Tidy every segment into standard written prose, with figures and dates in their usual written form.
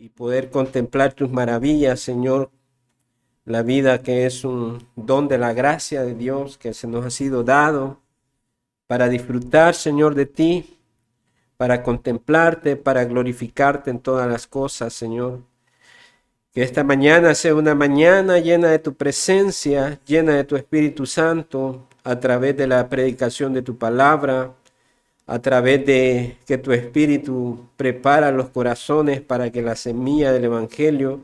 y poder contemplar tus maravillas, Señor. La vida que es un don de la gracia de Dios que se nos ha sido dado para disfrutar, Señor, de ti, para contemplarte, para glorificarte en todas las cosas, Señor. Que esta mañana sea una mañana llena de tu presencia, llena de tu Espíritu Santo, a través de la predicación de tu palabra, a través de que tu Espíritu prepara los corazones para que la semilla del Evangelio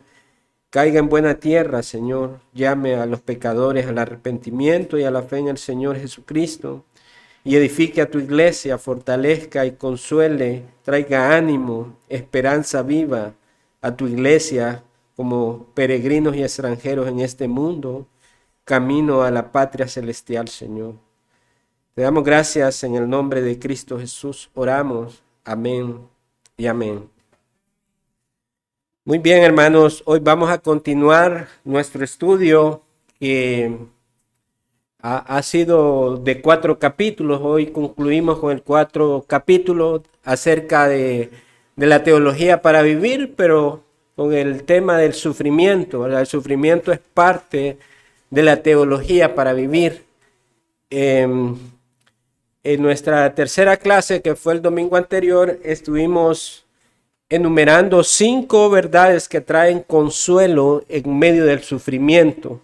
caiga en buena tierra, Señor. Llame a los pecadores al arrepentimiento y a la fe en el Señor Jesucristo, y edifique a tu iglesia, fortalezca y consuele, traiga ánimo, esperanza viva a tu iglesia como peregrinos y extranjeros en este mundo, camino a la patria celestial, Señor. Te damos gracias en el nombre de Cristo Jesús. Oramos. Amén y amén. Muy bien, hermanos. Hoy vamos a continuar nuestro estudio que ha sido de 4 capítulos. Hoy concluimos con el 4 capítulo acerca de la teología para vivir, pero con el tema del sufrimiento. El sufrimiento es parte de la teología para vivir. En nuestra tercera clase, que fue el domingo anterior, estuvimos enumerando 5 verdades que traen consuelo en medio del sufrimiento.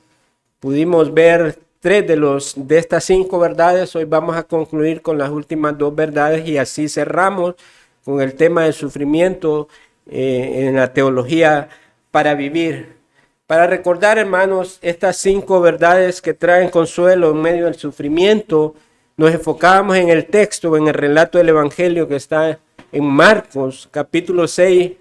Pudimos ver 3 de estas 5 verdades. Hoy vamos a concluir con las últimas 2 verdades y así cerramos con el tema del sufrimiento en la teología para vivir. Para recordar, hermanos, estas 5 verdades que traen consuelo en medio del sufrimiento, nos enfocábamos en el texto, en el relato del Evangelio que está en Marcos, capítulo 6,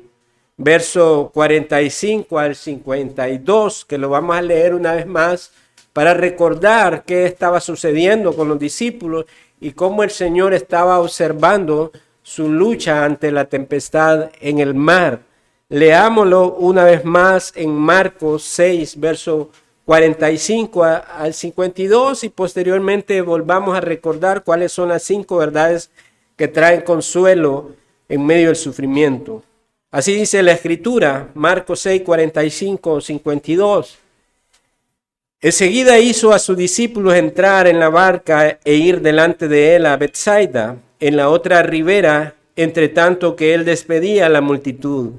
verso 45 al 52, que lo vamos a leer una vez más para recordar qué estaba sucediendo con los discípulos y cómo el Señor estaba observando su lucha ante la tempestad en el mar. Leámoslo una vez más en Marcos 6, verso 45 al 52 y posteriormente volvamos a recordar cuáles son las 5 verdades que traen consuelo en medio del sufrimiento. Así dice la Escritura, Marcos 6, 45, 52. Enseguida hizo a sus discípulos entrar en la barca e ir delante de él a Betsaida, en la otra ribera, entre tanto que él despedía a la multitud.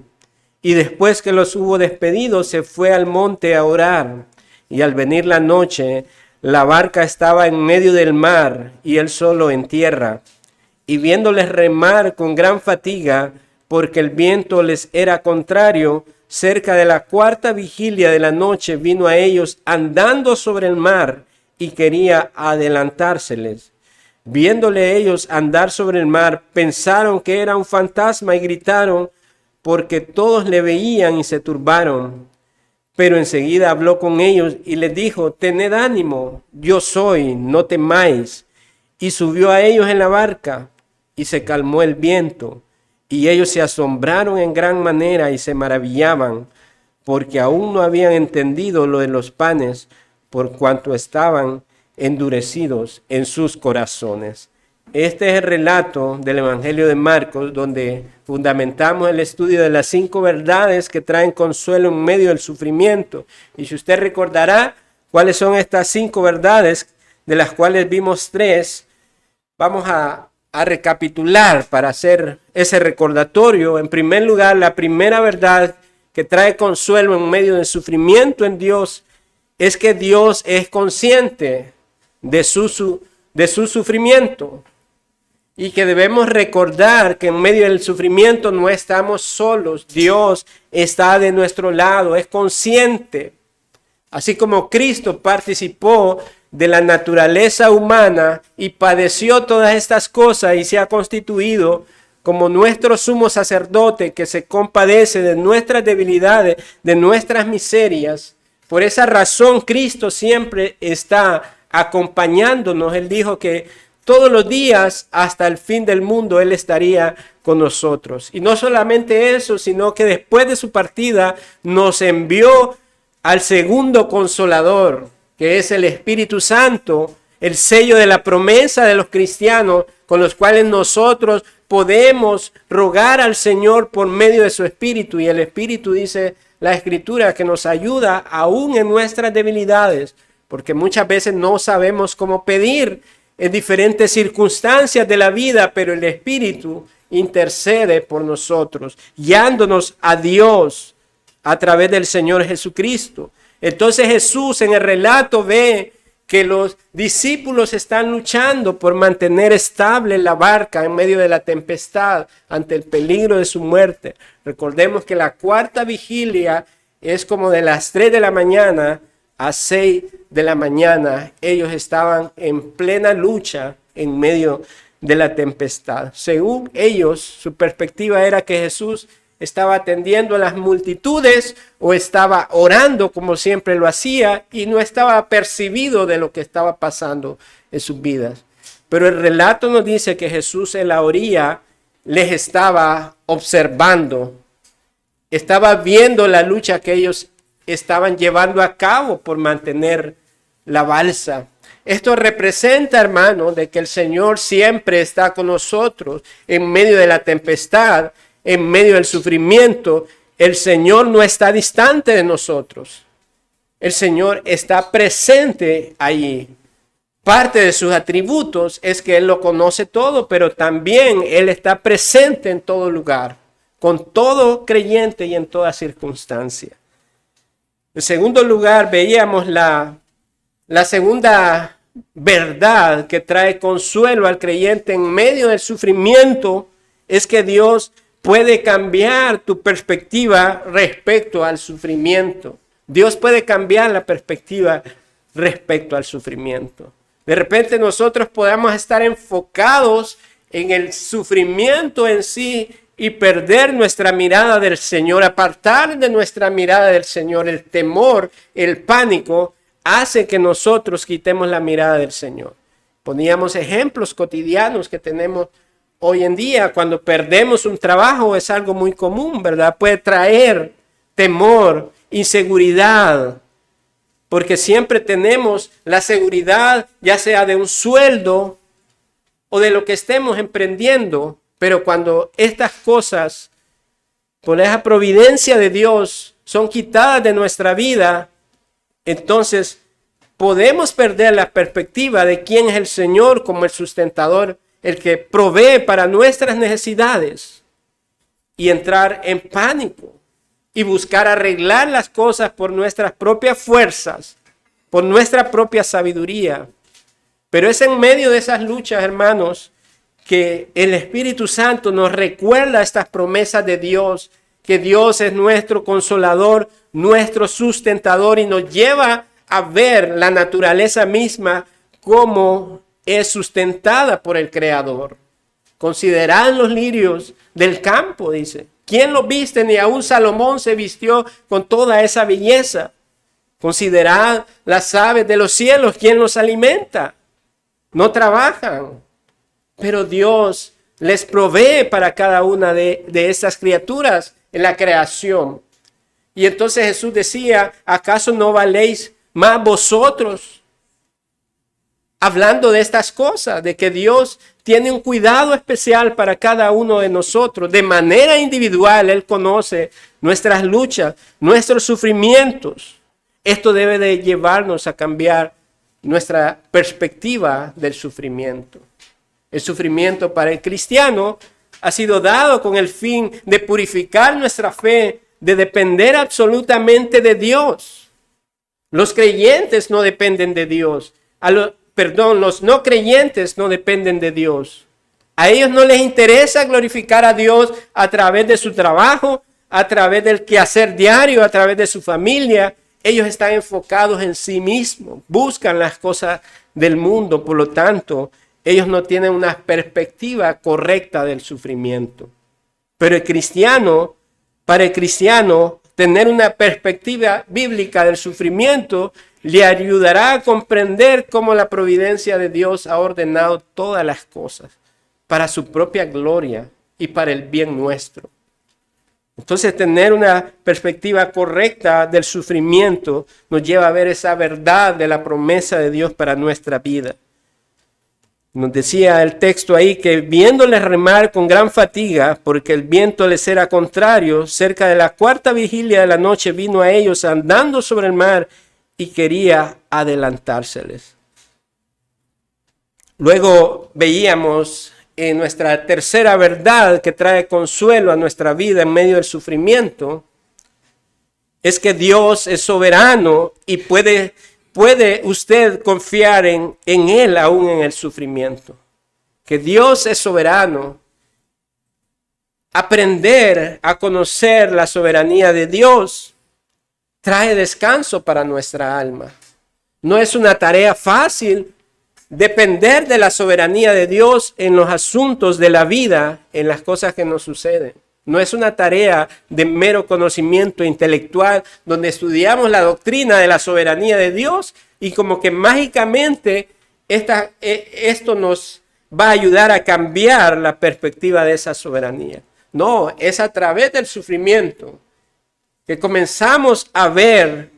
Y después que los hubo despedido, se fue al monte a orar. Y al venir la noche, la barca estaba en medio del mar y él solo en tierra. Y viéndoles remar con gran fatiga, porque el viento les era contrario, cerca de la 4ª vigilia de la noche vino a ellos andando sobre el mar y quería adelantárseles. Viéndole ellos andar sobre el mar, pensaron que era un fantasma y gritaron, porque todos le veían y se turbaron. Pero enseguida habló con ellos y les dijo, tened ánimo, yo soy, no temáis. Y subió a ellos en la barca y se calmó el viento. Y ellos se asombraron en gran manera y se maravillaban, porque aún no habían entendido lo de los panes, por cuanto estaban endurecidos en sus corazones. Este es el relato del Evangelio de Marcos, donde fundamentamos el estudio de las 5 verdades que traen consuelo en medio del sufrimiento. Y si usted recordará cuáles son estas 5 verdades, de las cuales vimos 3, vamos a recapitular para hacer ese recordatorio. En primer lugar, la primera verdad que trae consuelo en medio del sufrimiento en Dios es que Dios es consciente de su sufrimiento y que debemos recordar que en medio del sufrimiento no estamos solos. Dios está de nuestro lado, es consciente. Así como Cristo participó de la naturaleza humana y padeció todas estas cosas y se ha constituido como nuestro sumo sacerdote que se compadece de nuestras debilidades, de nuestras miserias. Por esa razón Cristo siempre está acompañándonos. Él dijo que todos los días hasta el fin del mundo Él estaría con nosotros. Y no solamente eso, sino que después de su partida nos envió al segundo consolador, que es el Espíritu Santo, el sello de la promesa de los cristianos, con los cuales nosotros podemos rogar al Señor por medio de su Espíritu. Y el Espíritu, dice la Escritura, que nos ayuda aún en nuestras debilidades, porque muchas veces no sabemos cómo pedir en diferentes circunstancias de la vida, pero el Espíritu intercede por nosotros, guiándonos a Dios a través del Señor Jesucristo. Entonces Jesús en el relato ve que los discípulos están luchando por mantener estable la barca en medio de la tempestad ante el peligro de su muerte. Recordemos que la cuarta vigilia es como de las 3 de la mañana a 6 de la mañana. Ellos estaban en plena lucha en medio de la tempestad. Según ellos, su perspectiva era que Jesús estaba atendiendo a las multitudes o estaba orando como siempre lo hacía y no estaba percibido de lo que estaba pasando en sus vidas. Pero el relato nos dice que Jesús en la orilla les estaba observando, estaba viendo la lucha que ellos estaban llevando a cabo por mantener la balsa. Esto representa, hermano, de que el Señor siempre está con nosotros en medio de la tempestad, en medio del sufrimiento. El Señor no está distante de nosotros. El Señor está presente allí. Parte de sus atributos es que Él lo conoce todo, pero también Él está presente en todo lugar, con todo creyente y en toda circunstancia. En segundo lugar, veíamos la segunda verdad que trae consuelo al creyente en medio del sufrimiento, es que Dios puede cambiar tu perspectiva respecto al sufrimiento. Dios puede cambiar la perspectiva respecto al sufrimiento. De repente nosotros podamos estar enfocados en el sufrimiento en sí y perder nuestra mirada del Señor, apartar de nuestra mirada del Señor. El temor, el pánico, hace que nosotros quitemos la mirada del Señor. Poníamos ejemplos cotidianos que tenemos hoy en día. Cuando perdemos un trabajo es algo muy común, ¿verdad? Puede traer temor, inseguridad, porque siempre tenemos la seguridad, ya sea de un sueldo o de lo que estemos emprendiendo. Pero cuando estas cosas, por esa providencia de Dios, son quitadas de nuestra vida, entonces podemos perder la perspectiva de quién es el Señor como el sustentador, el que provee para nuestras necesidades, y entrar en pánico y buscar arreglar las cosas por nuestras propias fuerzas, por nuestra propia sabiduría. Pero es en medio de esas luchas, hermanos, que el Espíritu Santo nos recuerda estas promesas de Dios, que Dios es nuestro consolador, nuestro sustentador, y nos lleva a ver la naturaleza misma como es sustentada por el Creador. Considerad los lirios del campo, dice. ¿Quién los viste? Ni aun Salomón se vistió con toda esa belleza. Considerad las aves de los cielos. ¿Quién los alimenta? No trabajan, pero Dios les provee para cada una de esas criaturas en la creación. Y entonces Jesús decía, ¿acaso no valéis más vosotros? Hablando de estas cosas, de que Dios tiene un cuidado especial para cada uno de nosotros. De manera individual, Él conoce nuestras luchas, nuestros sufrimientos. Esto debe de llevarnos a cambiar nuestra perspectiva del sufrimiento. El sufrimiento para el cristiano ha sido dado con el fin de purificar nuestra fe, de depender absolutamente de Dios. Los creyentes no dependen de Dios. Los no creyentes no dependen de Dios. A ellos no les interesa glorificar a Dios a través de su trabajo, a través del quehacer diario, a través de su familia. Ellos están enfocados en sí mismos, buscan las cosas del mundo, por lo tanto, ellos no tienen una perspectiva correcta del sufrimiento. Pero para el cristiano, tener una perspectiva bíblica del sufrimiento le ayudará a comprender cómo la providencia de Dios ha ordenado todas las cosas para su propia gloria y para el bien nuestro. Entonces, tener una perspectiva correcta del sufrimiento nos lleva a ver esa verdad de la promesa de Dios para nuestra vida. Nos decía el texto ahí que viéndoles remar con gran fatiga, porque el viento les era contrario, cerca de la cuarta vigilia de la noche vino a ellos andando sobre el mar y quería adelantárseles. Luego veíamos en nuestra tercera verdad que trae consuelo a nuestra vida en medio del sufrimiento, es que Dios es soberano y puede usted confiar en Él aún en el sufrimiento. Que Dios es soberano. Aprender a conocer la soberanía de Dios trae descanso para nuestra alma. No es una tarea fácil depender de la soberanía de Dios en los asuntos de la vida, en las cosas que nos suceden. No es una tarea de mero conocimiento intelectual donde estudiamos la doctrina de la soberanía de Dios y como que mágicamente esto nos va a ayudar a cambiar la perspectiva de esa soberanía. No, es a través del sufrimiento que comenzamos a ver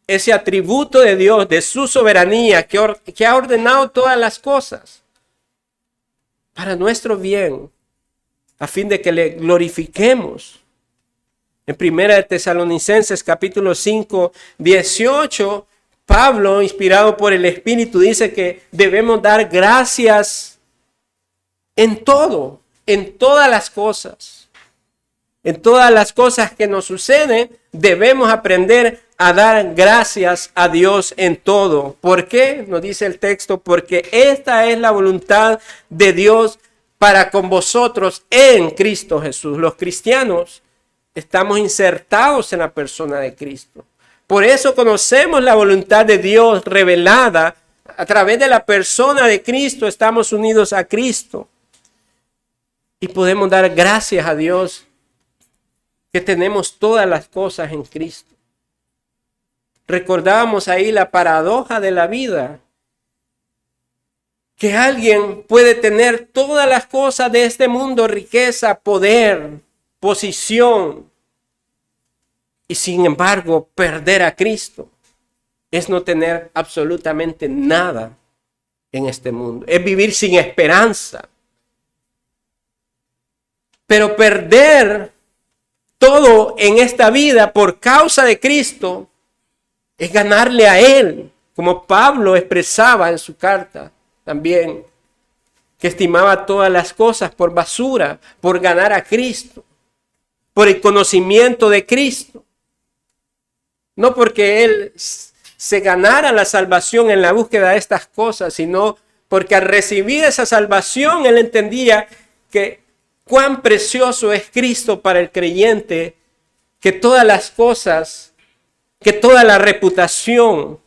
ese atributo de Dios, de su soberanía, que ha ordenado todas las cosas para nuestro bien, a fin de que le glorifiquemos. En 1 Tesalonicenses capítulo 5, 18, Pablo, inspirado por el Espíritu, dice que debemos dar gracias en todo, en todas las cosas. En todas las cosas que nos suceden, debemos aprender a dar gracias a Dios en todo. ¿Por qué? Nos dice el texto, porque esta es la voluntad de Dios para con vosotros en Cristo Jesús. Los cristianos estamos insertados en la persona de Cristo. Por eso conocemos la voluntad de Dios revelada. A través de la persona de Cristo estamos unidos a Cristo. Y podemos dar gracias a Dios que tenemos todas las cosas en Cristo. Recordábamos ahí la paradoja de la vida. Que alguien puede tener todas las cosas de este mundo, riqueza, poder, posición, y sin embargo perder a Cristo es no tener absolutamente nada en este mundo, es vivir sin esperanza. Pero perder todo en esta vida por causa de Cristo es ganarle a Él, como Pablo expresaba en su carta. También, que estimaba todas las cosas por basura, por ganar a Cristo, por el conocimiento de Cristo. No porque él se ganara la salvación en la búsqueda de estas cosas, sino porque al recibir esa salvación, él entendía que cuán precioso es Cristo para el creyente, que todas las cosas, que toda la reputación,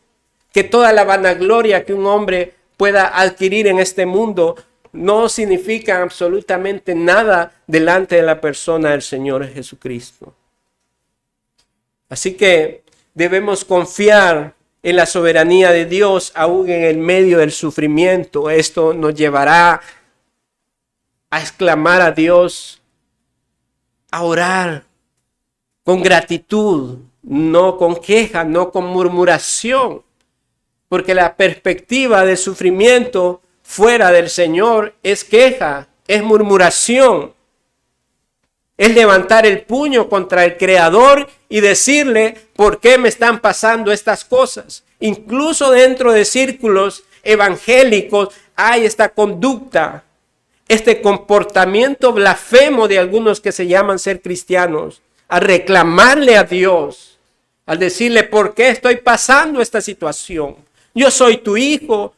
que toda la vanagloria que un hombre pueda adquirir en este mundo no significa absolutamente nada delante de la persona del Señor Jesucristo. Así que debemos confiar en la soberanía de Dios aún en el medio del sufrimiento. Esto nos llevará a exclamar a Dios, a orar con gratitud, no con queja, no con murmuración. Porque la perspectiva del sufrimiento fuera del Señor es queja, es murmuración. Es levantar el puño contra el Creador y decirle, ¿por qué me están pasando estas cosas? Incluso dentro de círculos evangélicos hay esta conducta, este comportamiento blasfemo de algunos que se llaman ser cristianos, a reclamarle a Dios, al decirle, ¿por qué estoy pasando esta situación? Yo soy tu hijo,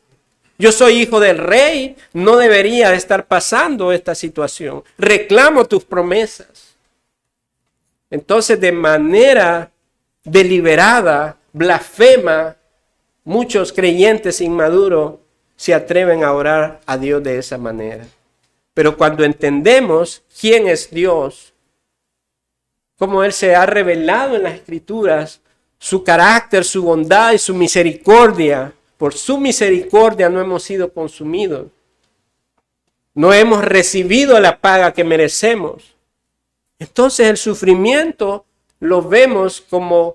yo soy hijo del rey, no debería de estar pasando esta situación. Reclamo tus promesas. Entonces, de manera deliberada, blasfema, muchos creyentes inmaduros se atreven a orar a Dios de esa manera. Pero cuando entendemos quién es Dios, cómo Él se ha revelado en las Escrituras, su carácter, su bondad y su misericordia. Por su misericordia no hemos sido consumidos. No hemos recibido la paga que merecemos. Entonces el sufrimiento lo vemos como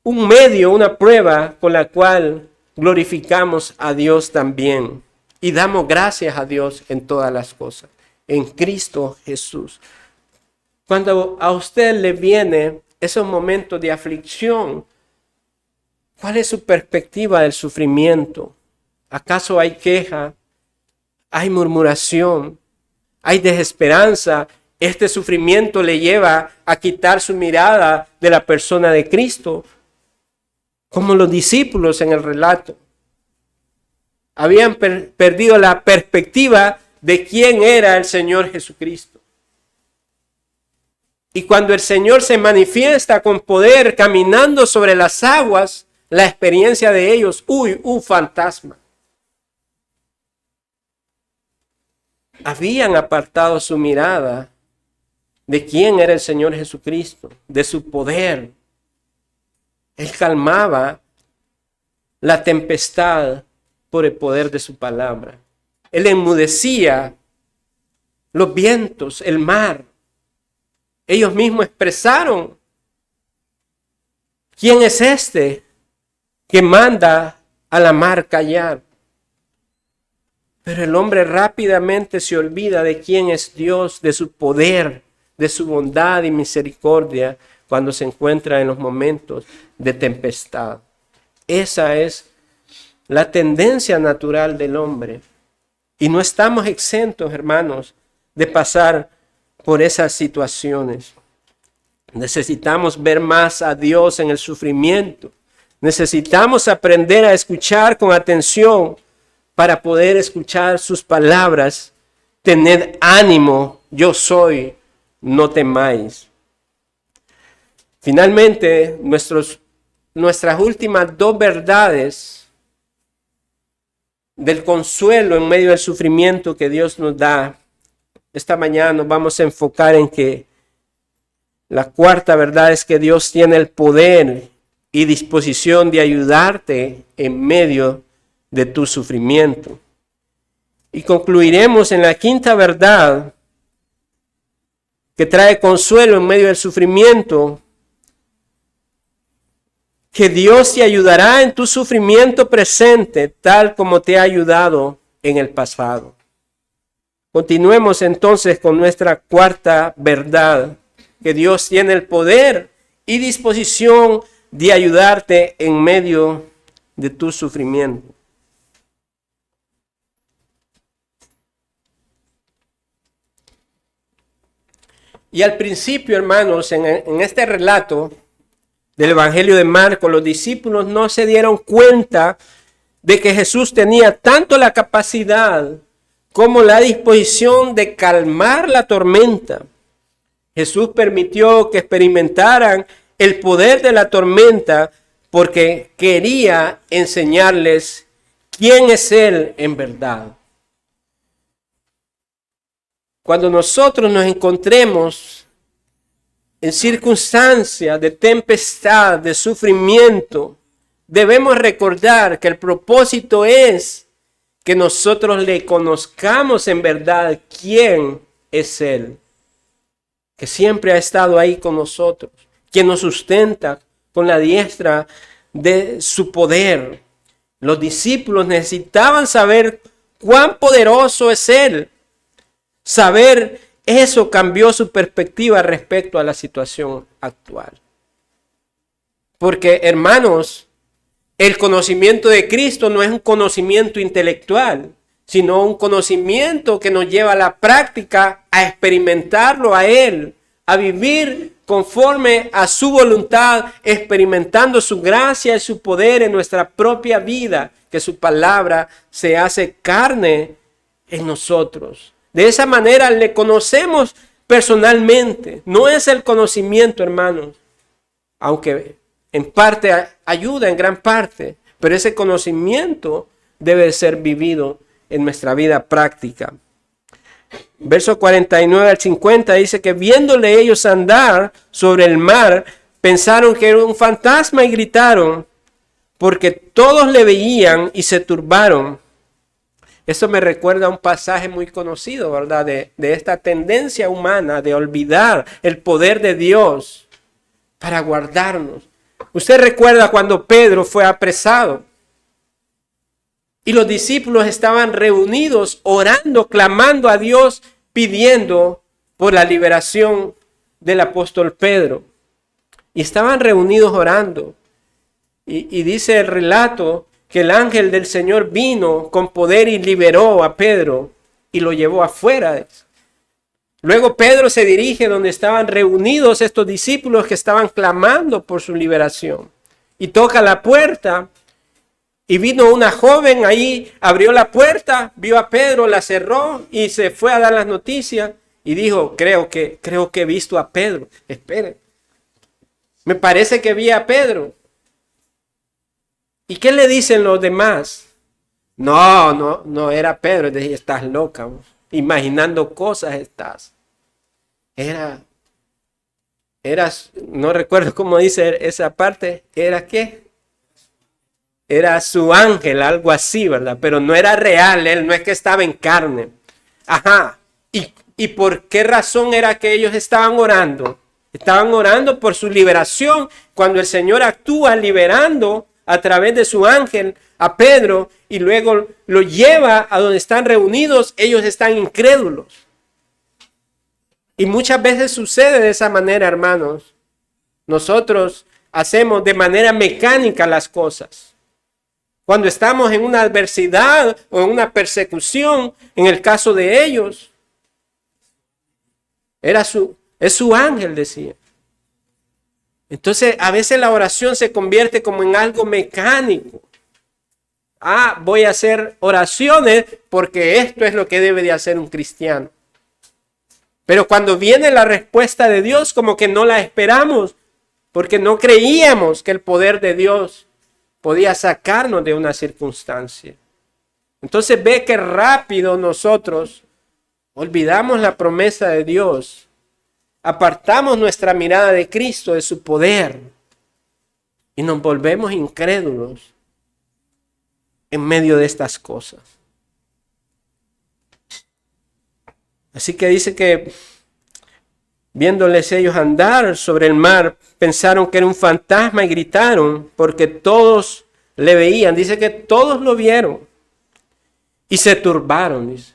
un medio, una prueba con la cual glorificamos a Dios también. y damos gracias a Dios en todas las cosas, en Cristo Jesús. Cuando a usted le viene esos momentos de aflicción, ¿cuál es su perspectiva del sufrimiento? ¿Acaso hay queja? ¿Hay murmuración? ¿Hay desesperanza? Este sufrimiento le lleva a quitar su mirada de la persona de Cristo, como los discípulos en el relato. Habían perdido la perspectiva de quién era el Señor Jesucristo. Y cuando el Señor se manifiesta con poder caminando sobre las aguas, la experiencia de ellos, un fantasma. Habían apartado su mirada de quién era el Señor Jesucristo, de su poder. Él calmaba la tempestad por el poder de su palabra. Él enmudecía los vientos, el mar. Ellos mismos expresaron: ¿quién es este que manda a la mar callar? Pero el hombre rápidamente se olvida de quién es Dios, de su poder, de su bondad y misericordia cuando se encuentra en los momentos de tempestad. Esa es la tendencia natural del hombre. Y no estamos exentos, hermanos, de pasar por esas situaciones. Necesitamos ver más a Dios en el sufrimiento. Necesitamos aprender a escuchar con atención para poder escuchar sus palabras. Tened ánimo, yo soy, no temáis. Finalmente, nuestras últimas dos verdades del consuelo en medio del sufrimiento que Dios nos da. Esta mañana nos vamos a enfocar en que la cuarta verdad es que Dios tiene el poder y disposición de ayudarte en medio de tu sufrimiento. Y concluiremos en la quinta verdad que trae consuelo en medio del sufrimiento, que Dios te ayudará en tu sufrimiento presente, tal como te ha ayudado en el pasado. Continuemos entonces con nuestra cuarta verdad, que Dios tiene el poder y disposición de ayudarte en medio de tu sufrimiento. Y al principio, hermanos, en este relato del Evangelio de Marcos, los discípulos no se dieron cuenta de que Jesús tenía tanto la capacidad como la disposición de calmar la tormenta. Jesús permitió que experimentaran el poder de la tormenta porque quería enseñarles quién es Él en verdad. Cuando nosotros nos encontremos en circunstancias de tempestad, de sufrimiento, debemos recordar que el propósito es que nosotros le conozcamos en verdad quién es Él, que siempre ha estado ahí con nosotros, que nos sustenta con la diestra de su poder. Los discípulos necesitaban saber cuán poderoso es Él. Saber eso cambió su perspectiva respecto a la situación actual. Porque, hermanos, el conocimiento de Cristo no es un conocimiento intelectual, sino un conocimiento que nos lleva a la práctica, a experimentarlo a Él, a vivir conforme a su voluntad, experimentando su gracia y su poder en nuestra propia vida, que su palabra se hace carne en nosotros. De esa manera le conocemos personalmente. No es el conocimiento, hermanos, aunque en parte ayuda, en gran parte, pero ese conocimiento debe ser vivido en nuestra vida práctica. Verso 49 al 50 dice que viéndole ellos andar sobre el mar, pensaron que era un fantasma y gritaron, porque todos le veían y se turbaron. Eso me recuerda a un pasaje muy conocido, ¿verdad? De esta tendencia humana de olvidar el poder de Dios para guardarnos. Usted recuerda cuando Pedro fue apresado. Y los discípulos estaban reunidos, orando, clamando a Dios, pidiendo por la liberación del apóstol Pedro. Y estaban reunidos orando. Y dice el relato que el ángel del Señor vino con poder y liberó a Pedro y lo llevó afuera. Luego Pedro se dirige donde estaban reunidos estos discípulos que estaban clamando por su liberación. Y toca la puerta. Y vino una joven ahí, abrió la puerta, vio a Pedro, la cerró y se fue a dar las noticias. Y dijo, creo que he visto a Pedro. Espere, me parece que vi a Pedro. ¿Y qué le dicen los demás? No era Pedro. Dije, estás loca, imaginando cosas estás. No recuerdo cómo dice esa parte. ¿Era qué? Era su ángel, algo así, ¿verdad? Pero no era real, él no es que estaba en carne. Ajá. ¿Y por qué razón era que ellos estaban orando? Estaban orando por su liberación. Cuando el Señor actúa liberando a través de su ángel a Pedro y luego lo lleva a donde están reunidos, ellos están incrédulos. Y muchas veces sucede de esa manera, hermanos. Nosotros hacemos de manera mecánica las cosas. Cuando estamos en una adversidad o en una persecución, en el caso de ellos, es su ángel, decía. Entonces, a veces la oración se convierte como en algo mecánico. Voy a hacer oraciones porque esto es lo que debe de hacer un cristiano. Pero cuando viene la respuesta de Dios, como que no la esperamos, porque no creíamos que el poder de Dios podía sacarnos de una circunstancia. Entonces ve que rápido nosotros olvidamos la promesa de Dios. Apartamos nuestra mirada de Cristo, de su poder, y nos volvemos incrédulos en medio de estas cosas. Así que dice que viéndoles ellos andar sobre el mar, pensaron que era un fantasma y gritaron porque todos le veían. Dice que todos lo vieron y se turbaron. Dice.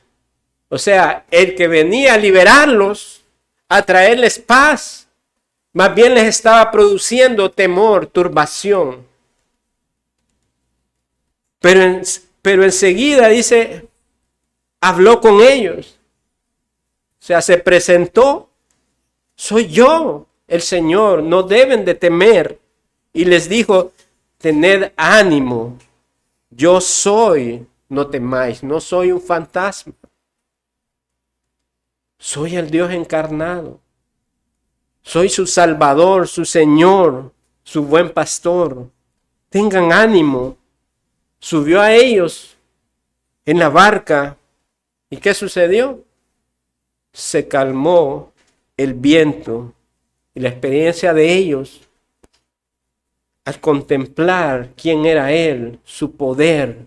O sea, el que venía a liberarlos, a traerles paz, más bien les estaba produciendo temor, turbación. Pero enseguida dice, habló con ellos. O sea, se presentó, soy yo, el Señor, no deben de temer. Y les dijo, tened ánimo, yo soy, no temáis, no soy un fantasma. Soy el Dios encarnado. Soy su Salvador, su Señor, su buen pastor. Tengan ánimo. Subió a ellos en la barca. ¿Y qué sucedió? Se calmó el viento. Y la experiencia de ellos, al contemplar quién era Él, su poder,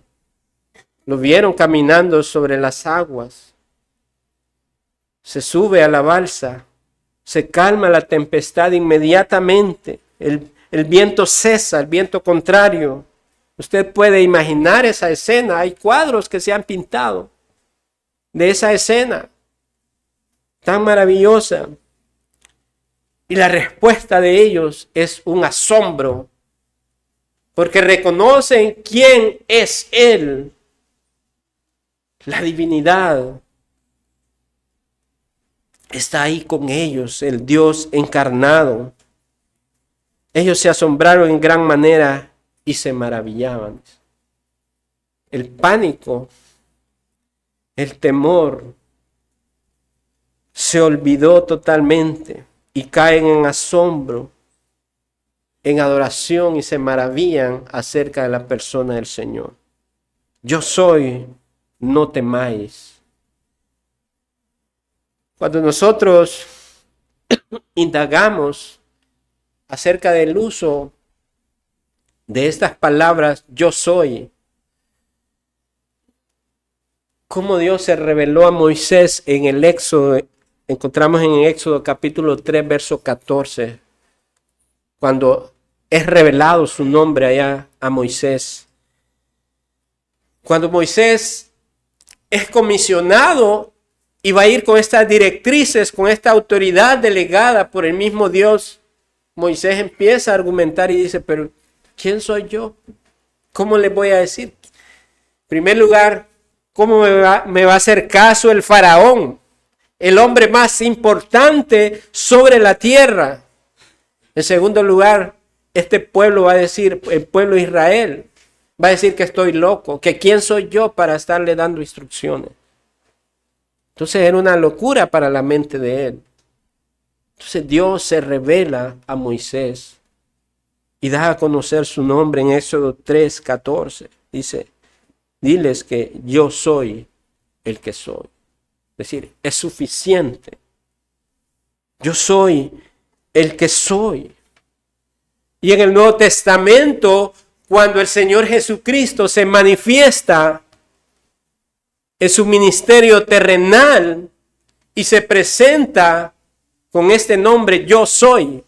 lo vieron caminando sobre las aguas. Se sube a la balsa, se calma la tempestad inmediatamente, el viento cesa, el viento contrario. Usted puede imaginar esa escena, hay cuadros que se han pintado de esa escena tan maravillosa. Y la respuesta de ellos es un asombro, porque reconocen quién es Él, la divinidad. Está ahí con ellos, el Dios encarnado. Ellos se asombraron en gran manera y se maravillaban. El pánico, el temor, se olvidó totalmente y caen en asombro, en adoración y se maravillan acerca de la persona del Señor. Yo soy, no temáis. Cuando nosotros indagamos acerca del uso de estas palabras, yo soy, cómo Dios se reveló a Moisés en el Éxodo, encontramos en el Éxodo capítulo 3, verso 14, cuando es revelado su nombre allá a Moisés. Cuando Moisés es comisionado y va a ir con estas directrices, con esta autoridad delegada por el mismo Dios, Moisés empieza a argumentar y dice, pero ¿quién soy yo? ¿Cómo les voy a decir? En primer lugar, ¿cómo me va a hacer caso el faraón, el hombre más importante sobre la tierra? En segundo lugar, este pueblo va a decir, el pueblo de Israel, va a decir que estoy loco, que quién soy yo para estarle dando instrucciones. Entonces era una locura para la mente de él. Entonces Dios se revela a Moisés y da a conocer su nombre en Éxodo 3:14. Dice, diles que yo soy el que soy. Es decir, es suficiente. Yo soy el que soy. Y en el Nuevo Testamento, cuando el Señor Jesucristo se manifiesta en su ministerio terrenal y se presenta con este nombre, yo soy.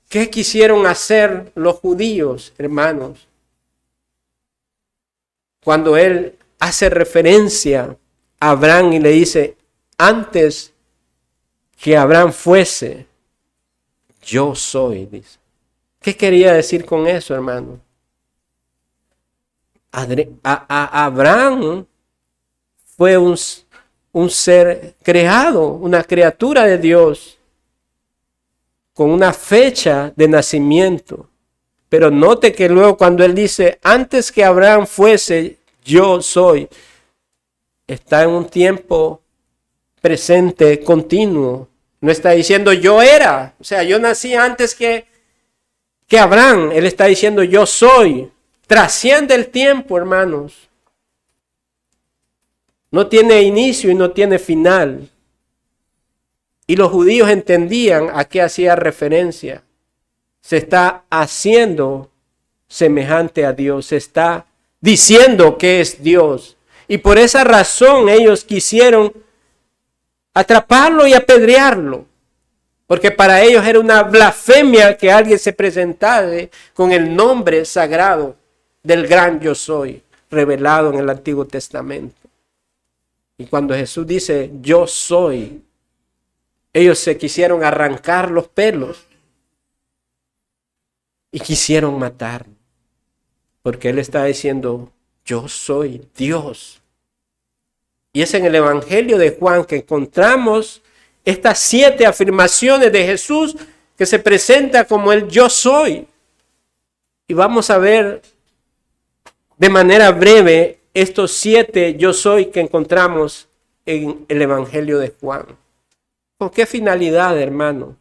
¿Qué quisieron hacer los judíos, hermanos? Cuando él hace referencia a Abraham y le dice, antes que Abraham fuese, yo soy, dice. ¿Qué quería decir con eso, hermano? Abraham fue un ser creado, una criatura de Dios, con una fecha de nacimiento. Pero note que luego cuando él dice, antes que Abraham fuese, yo soy, está en un tiempo presente, continuo. No está diciendo yo era, o sea, yo nací antes que Abraham. Él está diciendo yo soy. Trasciende el tiempo, hermanos. No tiene inicio y no tiene final. Y los judíos entendían a qué hacía referencia. Se está haciendo semejante a Dios. Se está diciendo que es Dios. Y por esa razón ellos quisieron atraparlo y apedrearlo. Porque para ellos era una blasfemia que alguien se presentase con el nombre sagrado del gran yo soy, revelado en el Antiguo Testamento. Y cuando Jesús dice yo soy, ellos se quisieron arrancar los pelos y quisieron matarlo. Porque Él está diciendo yo soy Dios. Y es en el Evangelio de Juan que encontramos estas 7 afirmaciones de Jesús que se presenta como el yo soy. Y vamos a ver de manera breve estos 7 yo soy que encontramos en el Evangelio de Juan. ¿Con qué finalidad, hermano?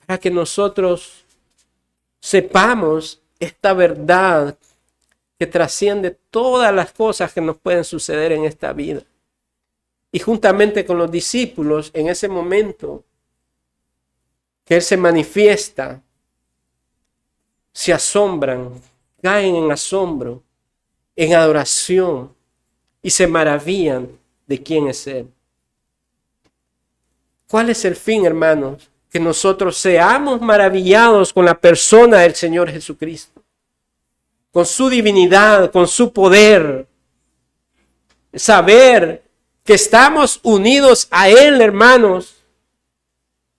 Para que nosotros sepamos esta verdad que trasciende todas las cosas que nos pueden suceder en esta vida. Y juntamente con los discípulos, en ese momento que Él se manifiesta, se asombran, caen en asombro, en adoración y se maravillan de quién es Él. ¿Cuál es el fin, hermanos? Que nosotros seamos maravillados con la persona del Señor Jesucristo, con su divinidad, con su poder. Saber que estamos unidos a Él, hermanos.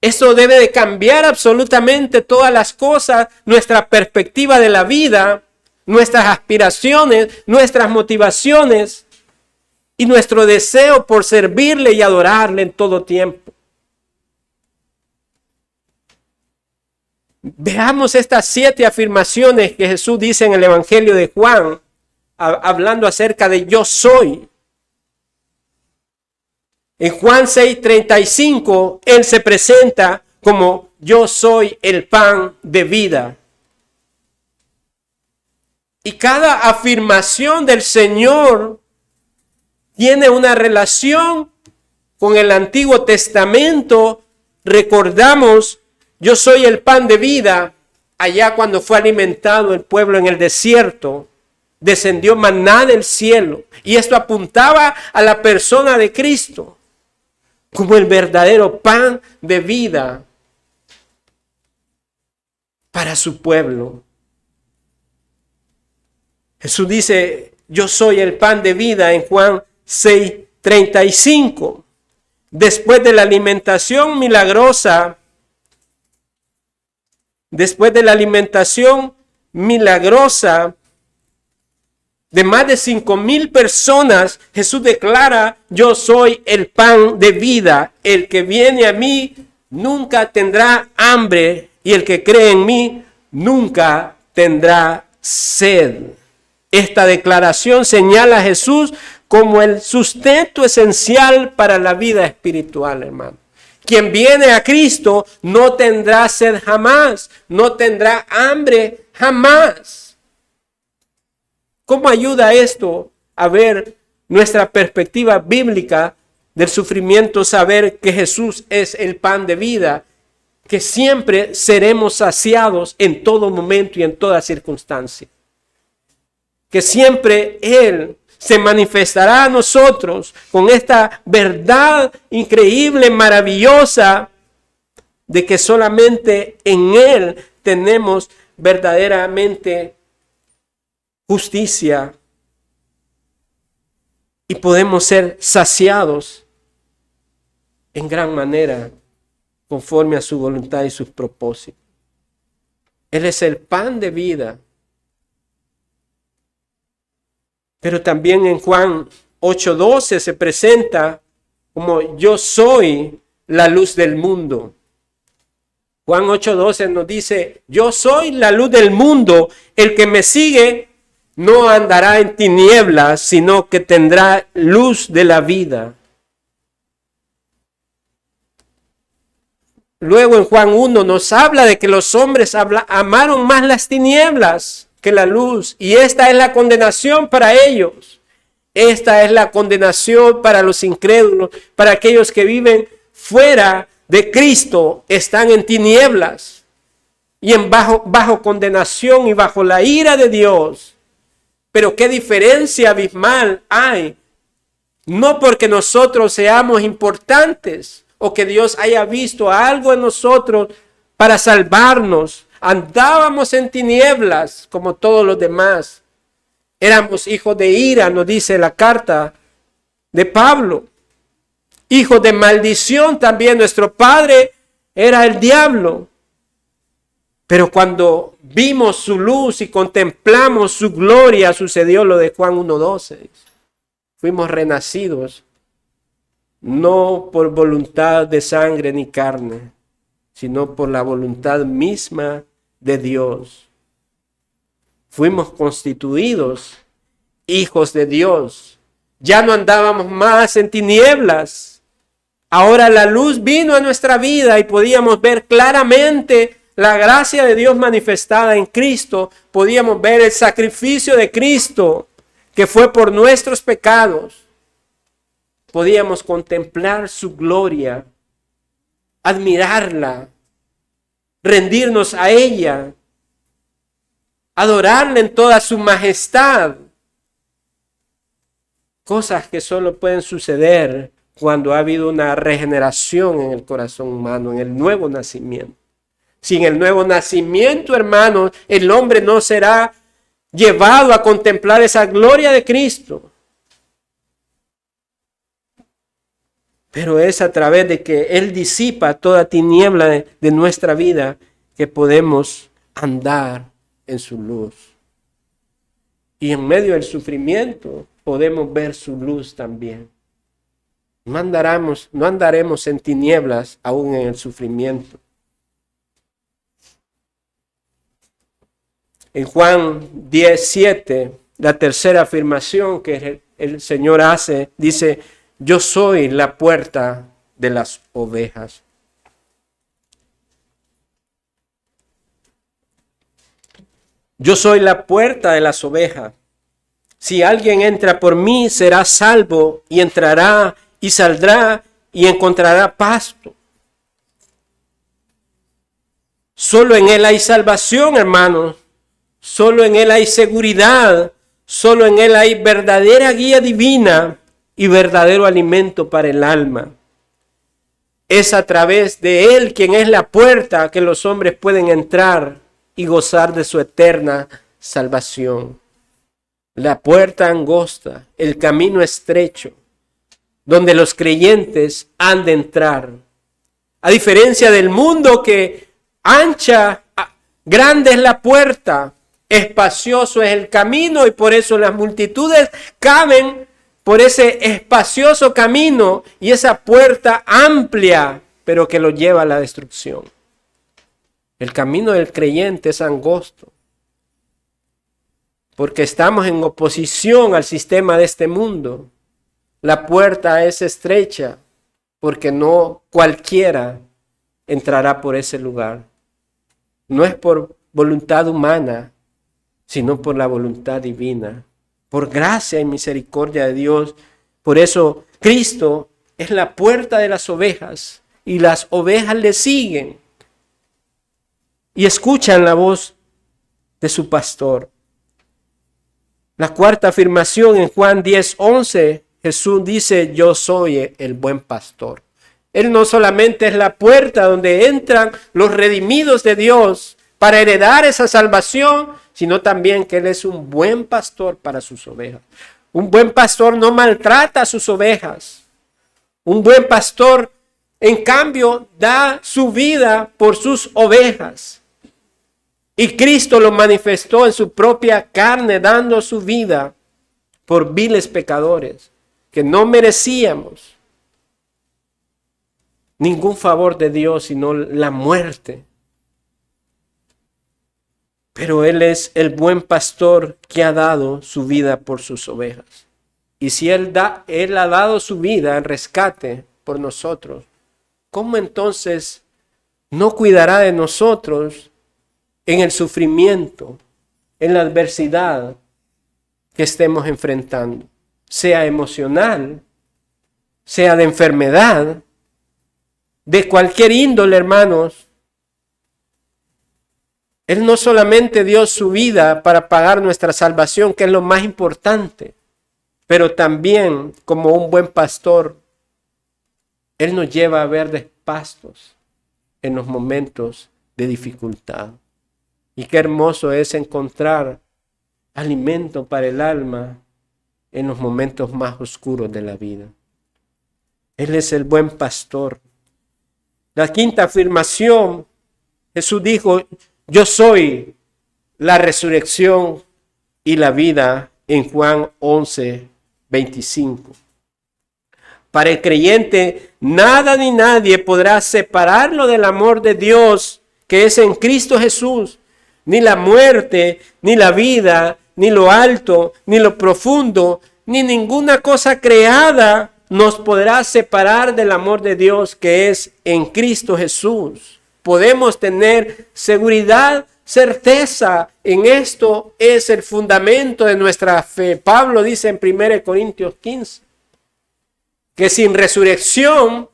Eso debe de cambiar absolutamente todas las cosas, nuestra perspectiva de la vida, nuestras aspiraciones, nuestras motivaciones y nuestro deseo por servirle y adorarle en todo tiempo. Veamos estas 7 afirmaciones que Jesús dice en el Evangelio de Juan, hablando acerca de yo soy. En Juan 6:35, Él se presenta como yo soy el pan de vida. Y cada afirmación del Señor tiene una relación con el Antiguo Testamento. Recordamos, yo soy el pan de vida. Allá cuando fue alimentado el pueblo en el desierto, descendió maná del cielo. Y esto apuntaba a la persona de Cristo como el verdadero pan de vida para su pueblo. Jesús dice, yo soy el pan de vida en Juan 6:35. Después de la alimentación milagrosa, de más de 5,000 personas, Jesús declara, yo soy el pan de vida. El que viene a mí nunca tendrá hambre y el que cree en mí nunca tendrá sed. Esta declaración señala a Jesús como el sustento esencial para la vida espiritual, hermano. Quien viene a Cristo no tendrá sed jamás, no tendrá hambre jamás. ¿Cómo ayuda esto a ver nuestra perspectiva bíblica del sufrimiento, saber que Jesús es el pan de vida, que siempre seremos saciados en todo momento y en toda circunstancia? Que siempre Él se manifestará a nosotros con esta verdad increíble, maravillosa, de que solamente en Él tenemos verdaderamente justicia y podemos ser saciados en gran manera conforme a su voluntad y sus propósitos. Él es el pan de vida. Pero también en Juan 8:12 se presenta como yo soy la luz del mundo. Juan 8:12 nos dice, yo soy la luz del mundo, el que me sigue no andará en tinieblas, sino que tendrá luz de la vida. Luego en Juan 1 nos habla de que los hombres amaron más las tinieblas que la luz, y esta es la condenación para ellos. Esta es la condenación para los incrédulos, para aquellos que viven fuera de Cristo, están en tinieblas y bajo condenación y bajo la ira de Dios. Pero qué diferencia abismal hay. No porque nosotros seamos importantes o que Dios haya visto algo en nosotros para salvarnos. Andábamos en tinieblas como todos los demás. Éramos hijos de ira, nos dice la carta de Pablo. Hijos de maldición también. Nuestro padre era el diablo. Pero cuando vimos su luz y contemplamos su gloria, sucedió lo de Juan 1:12. Fuimos renacidos, no por voluntad de sangre ni carne, sino por la voluntad misma de Dios. Fuimos constituidos hijos de Dios. Ya no andábamos más en tinieblas. Ahora la luz vino a nuestra vida y podíamos ver claramente la gracia de Dios manifestada en Cristo. Podíamos ver el sacrificio de Cristo que fue por nuestros pecados. Podíamos contemplar su gloria, admirarla, rendirnos a ella, adorarla en toda su majestad. Cosas que solo pueden suceder cuando ha habido una regeneración en el corazón humano, en el nuevo nacimiento. Sin el nuevo nacimiento, hermanos, el hombre no será llevado a contemplar esa gloria de Cristo. Pero es a través de que Él disipa toda tiniebla de nuestra vida que podemos andar en su luz. Y en medio del sufrimiento podemos ver su luz también. No andaremos en tinieblas aún en el sufrimiento. En Juan 10:7, la tercera afirmación que el Señor hace, dice, yo soy la puerta de las ovejas. Yo soy la puerta de las ovejas. Si alguien entra por mí, será salvo y entrará y saldrá y encontrará pasto. Solo en Él hay salvación, hermanos. Solo en Él hay seguridad. Solo en Él hay verdadera guía divina y verdadero alimento para el alma. Es a través de Él, quien es la puerta, que los hombres pueden entrar y gozar de su eterna salvación. la puerta angosta, el camino estrecho, donde los creyentes han de entrar. A diferencia del mundo que ancha, grande es la puerta, espacioso es el camino, y por eso las multitudes caben por ese espacioso camino y esa puerta amplia, pero que lo lleva a la destrucción. El camino del creyente es angosto, porque estamos en oposición al sistema de este mundo. La puerta es estrecha, porque no cualquiera entrará por ese lugar. No es por voluntad humana, sino por la voluntad divina, por gracia y misericordia de Dios. Por eso Cristo es la puerta de las ovejas, y las ovejas le siguen y escuchan la voz de su pastor. La cuarta afirmación en Juan 10:11, Jesús dice: yo soy el buen pastor. Él no solamente es la puerta donde entran los redimidos de Dios para heredar esa salvación, sino también que Él es un buen pastor para sus ovejas. Un buen pastor no maltrata a sus ovejas. Un buen pastor, en cambio, da su vida por sus ovejas. Y Cristo lo manifestó en su propia carne, dando su vida por viles pecadores, que no merecíamos ningún favor de Dios, sino la muerte. Pero Él es el buen pastor que ha dado su vida por sus ovejas. Y si Él ha dado su vida en rescate por nosotros, ¿cómo entonces no cuidará de nosotros en el sufrimiento, en la adversidad que estemos enfrentando? Sea emocional, sea de enfermedad, de cualquier índole, hermanos. Él no solamente dio su vida para pagar nuestra salvación, que es lo más importante, pero también, como un buen pastor, Él nos lleva a verdes pastos en los momentos de dificultad. Y qué hermoso es encontrar alimento para el alma en los momentos más oscuros de la vida. Él es el buen pastor. La quinta afirmación, Jesús dijo: yo soy la resurrección y la vida, en Juan 11:25. Para el creyente, nada ni nadie podrá separarlo del amor de Dios que es en Cristo Jesús. Ni la muerte, ni la vida, ni lo alto, ni lo profundo, ni ninguna cosa creada nos podrá separar del amor de Dios que es en Cristo Jesús. Podemos tener seguridad, certeza en esto. Es el fundamento de nuestra fe. Pablo dice en 1 Corintios 15 que sin resurrección,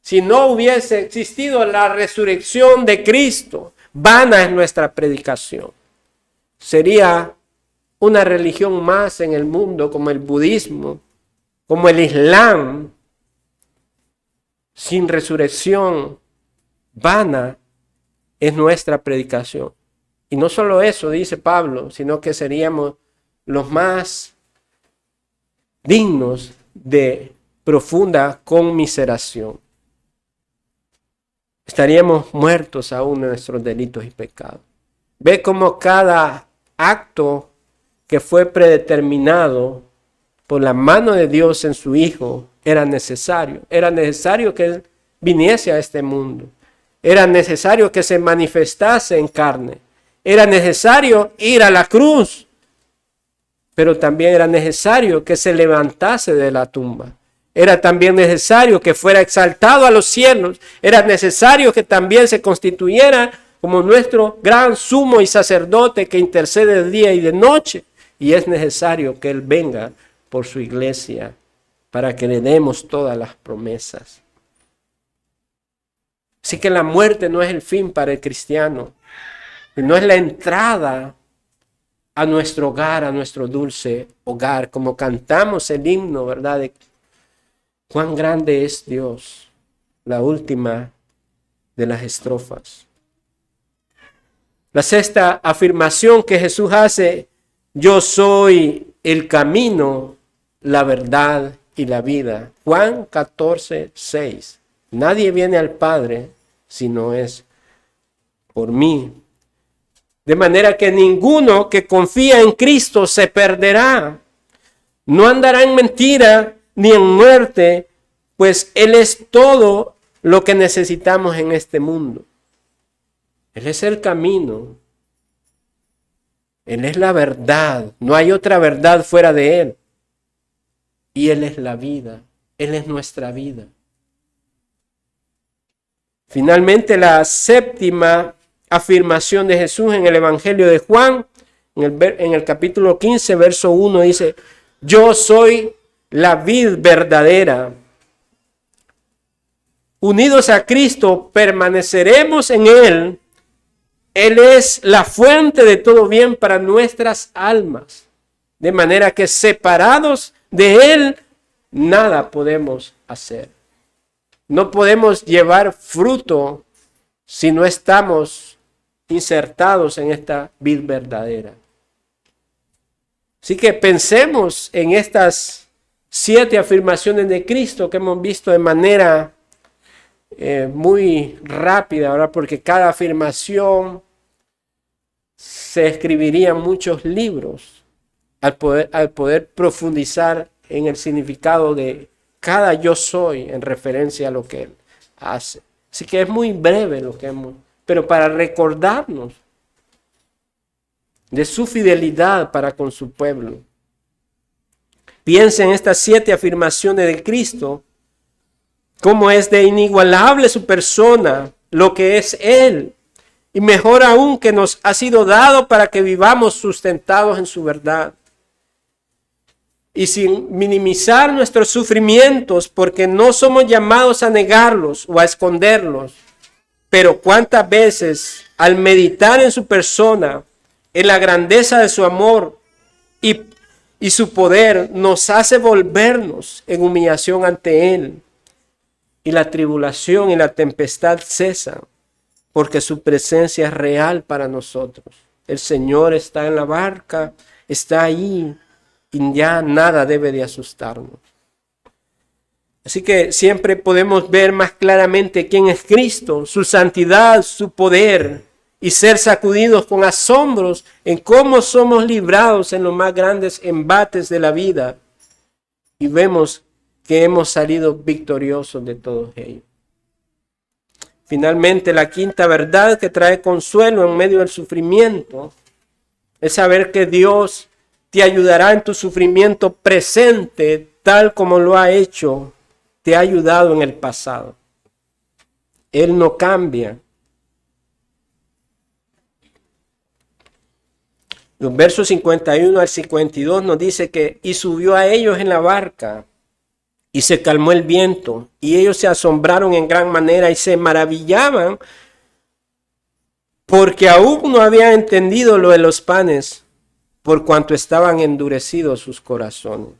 si no hubiese existido la resurrección de Cristo, vana es nuestra predicación. Sería una religión más en el mundo, como el budismo, como el islam. Sin resurrección, vana es nuestra predicación. Y no solo eso, dice Pablo, sino que seríamos los más dignos de profunda conmiseración. Estaríamos muertos aún en nuestros delitos y pecados. Ve cómo cada acto que fue predeterminado por la mano de Dios en su Hijo era necesario. Era necesario que Él viniese a este mundo. Era necesario que se manifestase en carne. Era necesario ir a la cruz. Pero también era necesario que se levantase de la tumba. Era también necesario que fuera exaltado a los cielos. Era necesario que también se constituyera como nuestro gran sumo y sacerdote que intercede de día y de noche. Y es necesario que Él venga por su iglesia para que le demos todas las promesas. Así que la muerte no es el fin para el cristiano. No es la entrada a nuestro hogar, a nuestro dulce hogar, como cantamos el himno, ¿verdad? De cuán grande es Dios, la última de las estrofas. La sexta afirmación que Jesús hace Yo soy el camino, la verdad y la vida. Juan 14:6. Nadie viene al Padre si no es por mí. De manera que ninguno que confía en Cristo se perderá. No andará en mentira ni en muerte, pues Él es todo lo que necesitamos en este mundo. Él es el camino. Él es la verdad. No hay otra verdad fuera de Él. Y Él es la vida. Él es nuestra vida. Finalmente, la séptima afirmación de Jesús en el Evangelio de Juan, en el capítulo 15, verso 1, dice: yo soy la vid verdadera. Unidos a Cristo, permaneceremos en Él. Él es la fuente de todo bien para nuestras almas. De manera que separados de Él, nada podemos hacer. No podemos llevar fruto si no estamos insertados en esta vid verdadera. Así que pensemos en estas 7 afirmaciones de Cristo que hemos visto de manera muy rápida, ¿verdad? Porque cada afirmación se escribirían muchos libros al poder profundizar en el significado de cada yo soy en referencia a lo que Él hace. Así que es muy breve lo que hemos, pero para recordarnos de su fidelidad para con su pueblo. Piensa en estas 7 afirmaciones de Cristo, cómo es de inigualable su persona, lo que es Él, y mejor aún que nos ha sido dado para que vivamos sustentados en su verdad. Y sin minimizar nuestros sufrimientos, porque no somos llamados a negarlos o a esconderlos, pero cuántas veces al meditar en su persona, en la grandeza de su amor y su poder, nos hace volvernos en humillación ante Él. Y la tribulación y la tempestad cesan, porque su presencia es real para nosotros. El Señor está en la barca, está ahí, y ya nada debe de asustarnos. Así que siempre podemos ver más claramente quién es Cristo, su santidad, su poder, y ser sacudidos con asombros en cómo somos librados en los más grandes embates de la vida. Y vemos que hemos salido victoriosos de todos ellos. Finalmente, la quinta verdad que trae consuelo en medio del sufrimiento es saber que Dios te ayudará en tu sufrimiento presente, tal como lo ha hecho, te ha ayudado en el pasado. Él no cambia. Los versos 51 al 52 nos dice que y subió a ellos en la barca y se calmó el viento y ellos se asombraron en gran manera y se maravillaban porque aún no habían entendido lo de los panes por cuanto estaban endurecidos sus corazones.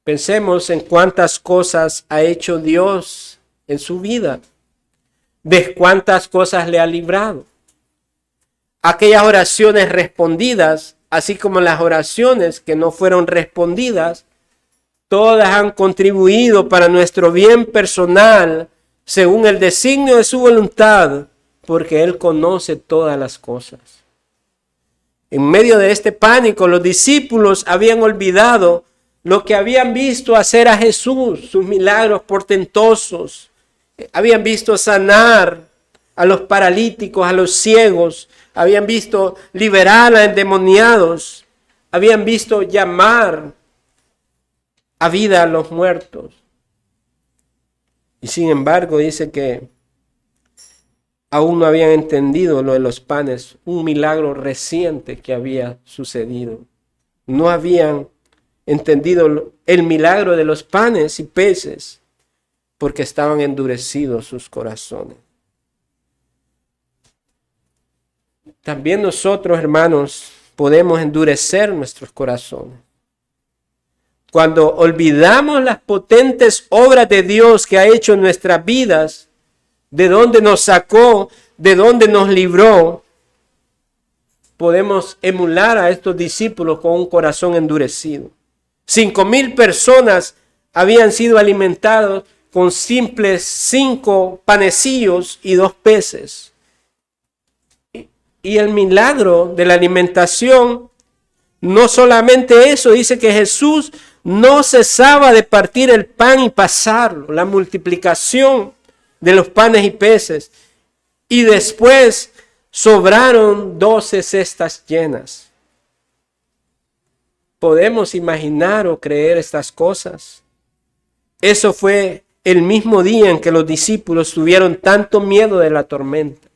Pensemos en cuántas cosas ha hecho Dios en su vida, de cuántas cosas le ha librado. Aquellas oraciones respondidas, así como las oraciones que no fueron respondidas, todas han contribuido para nuestro bien personal, según el designio de su voluntad, porque Él conoce todas las cosas. En medio de este pánico, los discípulos habían olvidado lo que habían visto hacer a Jesús, sus milagros portentosos. Habían visto sanar a los paralíticos, a los ciegos. Habían visto liberar a endemoniados. Habían visto llamar a vida a los muertos. Y sin embargo dice que aún no habían entendido lo de los panes, un milagro reciente que había sucedido. No habían entendido el milagro de los panes y peces porque estaban endurecidos sus corazones. También nosotros, hermanos, podemos endurecer nuestros corazones. Cuando olvidamos las potentes obras de Dios que ha hecho en nuestras vidas, de dónde nos sacó, de dónde nos libró, podemos emular a estos discípulos con un corazón endurecido. 5,000 personas habían sido alimentados con simples 5 panecillos y 2 peces. Y el milagro de la alimentación, no solamente eso, dice que Jesús no cesaba de partir el pan y pasarlo, la multiplicación de los panes y peces. Y después sobraron 12 cestas llenas. ¿Podemos imaginar o creer estas cosas? Eso fue el mismo día en que los discípulos tuvieron tanto miedo de la tormenta.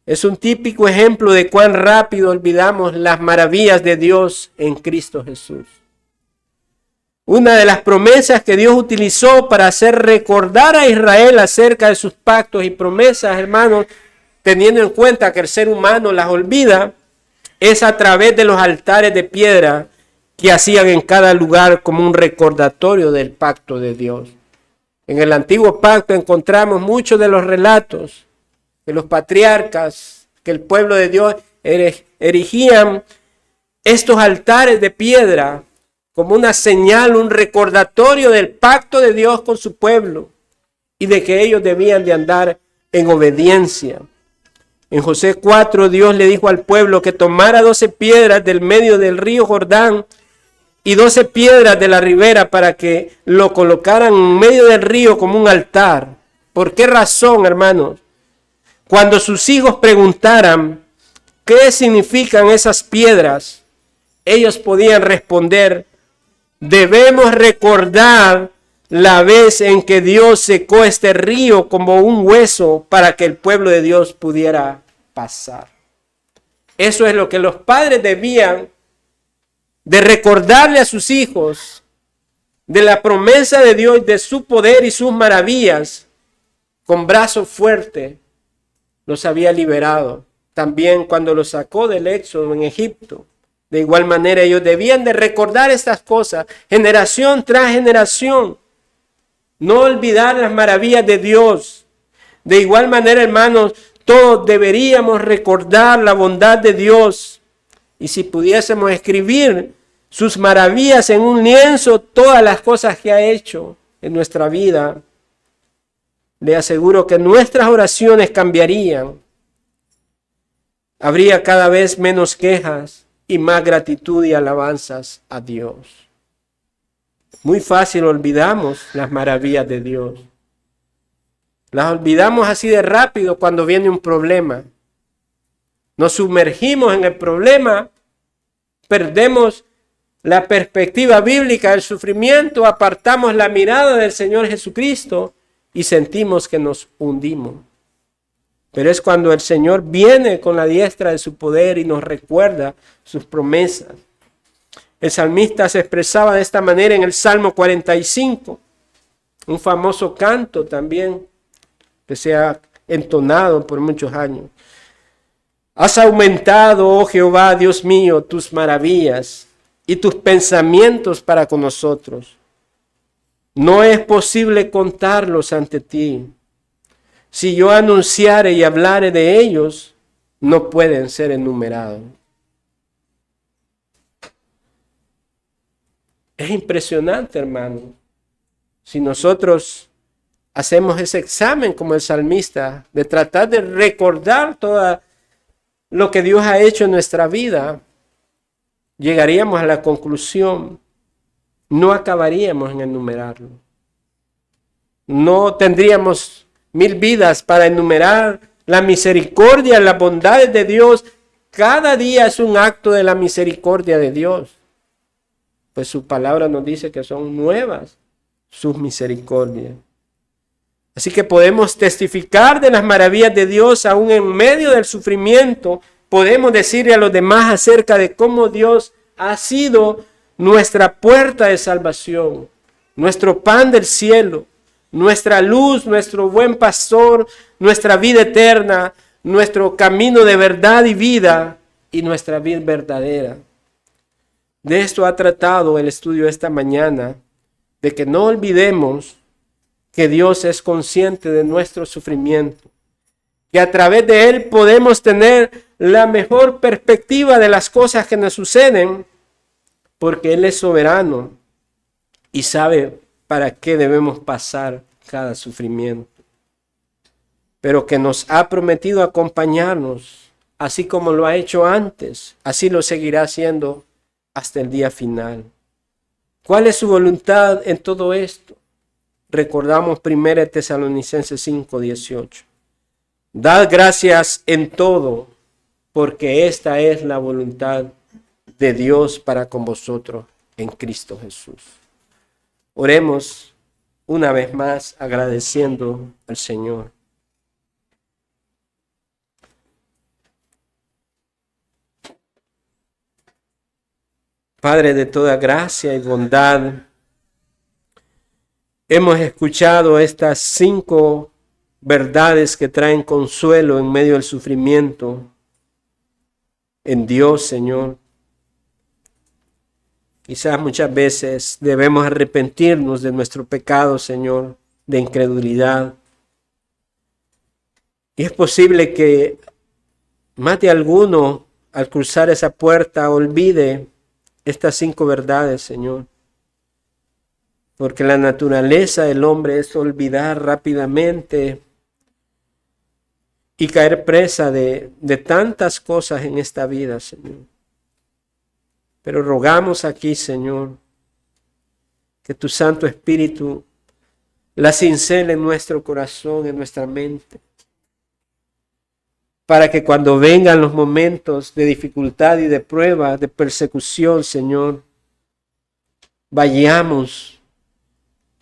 Es un típico ejemplo de cuán rápido olvidamos las maravillas de Dios en Cristo Jesús. Una de las promesas que Dios utilizó para hacer recordar a Israel acerca de sus pactos y promesas, hermanos, teniendo en cuenta que el ser humano las olvida, es a través de los altares de piedra que hacían en cada lugar como un recordatorio del pacto de Dios. En el antiguo pacto encontramos muchos de los relatos que los patriarcas, que el pueblo de Dios erigían estos altares de piedra como una señal, un recordatorio del pacto de Dios con su pueblo y de que ellos debían de andar en obediencia. En Josué 4, Dios le dijo al pueblo que tomara 12 piedras del medio del río Jordán y 12 piedras de la ribera para que lo colocaran en medio del río como un altar. ¿Por qué razón, hermanos? Cuando sus hijos preguntaran qué significan esas piedras, ellos podían responder: debemos recordar la vez en que Dios secó este río como un hueso para que el pueblo de Dios pudiera pasar. Eso es lo que los padres debían de recordarle a sus hijos de la promesa de Dios, de su poder y sus maravillas. Con brazo fuerte los había liberado. También cuando los sacó del éxodo en Egipto. De igual manera ellos debían de recordar estas cosas generación tras generación. No olvidar las maravillas de Dios. De igual manera, hermanos, todos deberíamos recordar la bondad de Dios. Y si pudiésemos escribir sus maravillas en un lienzo, todas las cosas que ha hecho en nuestra vida, le aseguro que nuestras oraciones cambiarían. Habría cada vez menos quejas y más gratitud y alabanzas a Dios. Muy fácil olvidamos las maravillas de Dios. Las olvidamos así de rápido cuando viene un problema. Nos sumergimos en el problema, perdemos la perspectiva bíblica del sufrimiento, apartamos la mirada del Señor Jesucristo y sentimos que nos hundimos. Pero es cuando el Señor viene con la diestra de su poder y nos recuerda sus promesas. El salmista se expresaba de esta manera en el Salmo 45, un famoso canto también que se ha entonado por muchos años. Has aumentado, oh Jehová, Dios mío, tus maravillas y tus pensamientos para con nosotros. No es posible contarlos ante ti. Si yo anunciare y hablare de ellos, no pueden ser enumerados. Es impresionante, hermano. Si nosotros hacemos ese examen como el salmista, de tratar de recordar todo lo que Dios ha hecho en nuestra vida, llegaríamos a la conclusión, no acabaríamos en enumerarlo. No tendríamos 1000 vidas para enumerar la misericordia, las bondades de Dios. Cada día es un acto de la misericordia de Dios. Pues su palabra nos dice que son nuevas sus misericordias. Así que podemos testificar de las maravillas de Dios aún en medio del sufrimiento. Podemos decirle a los demás acerca de cómo Dios ha sido nuestra puerta de salvación, nuestro pan del cielo, nuestra luz, nuestro buen pastor, nuestra vida eterna, nuestro camino de verdad y vida y nuestra vida verdadera. De esto ha tratado el estudio esta mañana, de que no olvidemos que Dios es consciente de nuestro sufrimiento, que a través de él podemos tener la mejor perspectiva de las cosas que nos suceden, porque Él es soberano y sabe para qué debemos pasar cada sufrimiento. Pero que nos ha prometido acompañarnos, así como lo ha hecho antes, así lo seguirá haciendo hasta el día final. ¿Cuál es su voluntad en todo esto? Recordamos 1 Tesalonicenses 5:18. Dad gracias en todo, porque esta es la voluntad de Dios para con vosotros en Cristo Jesús. Oremos una vez más agradeciendo al Señor. Padre de toda gracia y bondad, hemos escuchado estas 5 verdades que traen consuelo en medio del sufrimiento en Dios, Señor. Quizás muchas veces debemos arrepentirnos de nuestro pecado, Señor, de incredulidad. Y es posible que más de alguno al cruzar esa puerta olvide estas 5 verdades, Señor. Porque la naturaleza del hombre es olvidar rápidamente y caer presa de tantas cosas en esta vida, Señor. Pero rogamos aquí, Señor, que tu Santo Espíritu la cincele en nuestro corazón, en nuestra mente, para que cuando vengan los momentos de dificultad y de prueba, de persecución, Señor, vayamos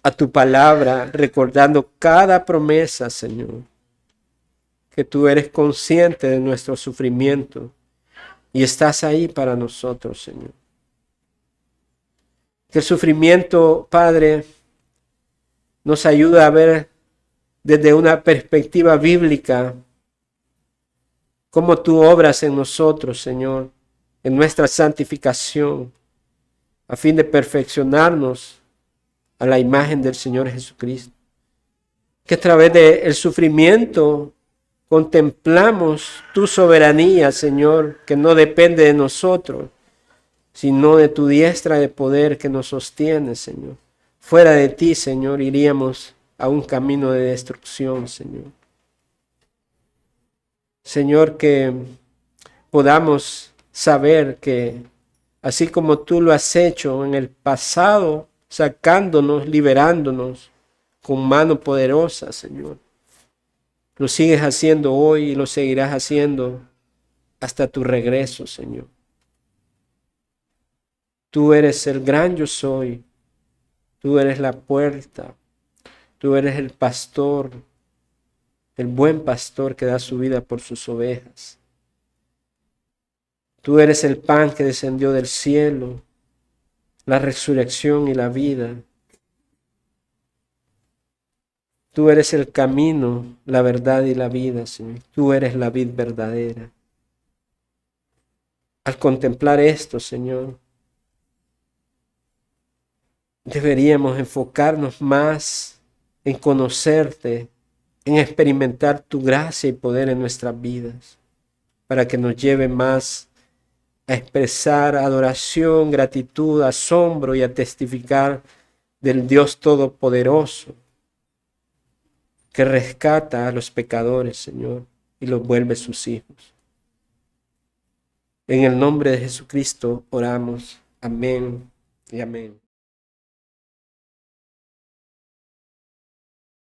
a tu palabra recordando cada promesa, Señor, que tú eres consciente de nuestro sufrimiento y estás ahí para nosotros, Señor. Que el sufrimiento, Padre, nos ayuda a ver desde una perspectiva bíblica cómo tú obras en nosotros, Señor, en nuestra santificación, a fin de perfeccionarnos a la imagen del Señor Jesucristo. Que a través del sufrimiento contemplamos tu soberanía, Señor, que no depende de nosotros, sino de tu diestra de poder que nos sostiene, Señor. Fuera de ti, Señor, iríamos a un camino de destrucción, Señor. Señor, que podamos saber que así como tú lo has hecho en el pasado, sacándonos, liberándonos con mano poderosa, Señor, lo sigues haciendo hoy y lo seguirás haciendo hasta tu regreso, Señor. Tú eres el gran yo soy, tú eres la puerta, tú eres el pastor, el buen pastor que da su vida por sus ovejas. Tú eres el pan que descendió del cielo, la resurrección y la vida. Tú eres el camino, la verdad y la vida, Señor. Tú eres la vid verdadera. Al contemplar esto, Señor, deberíamos enfocarnos más en conocerte, en experimentar tu gracia y poder en nuestras vidas, para que nos lleve más a expresar adoración, gratitud, asombro y a testificar del Dios Todopoderoso que rescata a los pecadores, Señor, y los vuelve sus hijos. En el nombre de Jesucristo oramos. Amén y amén.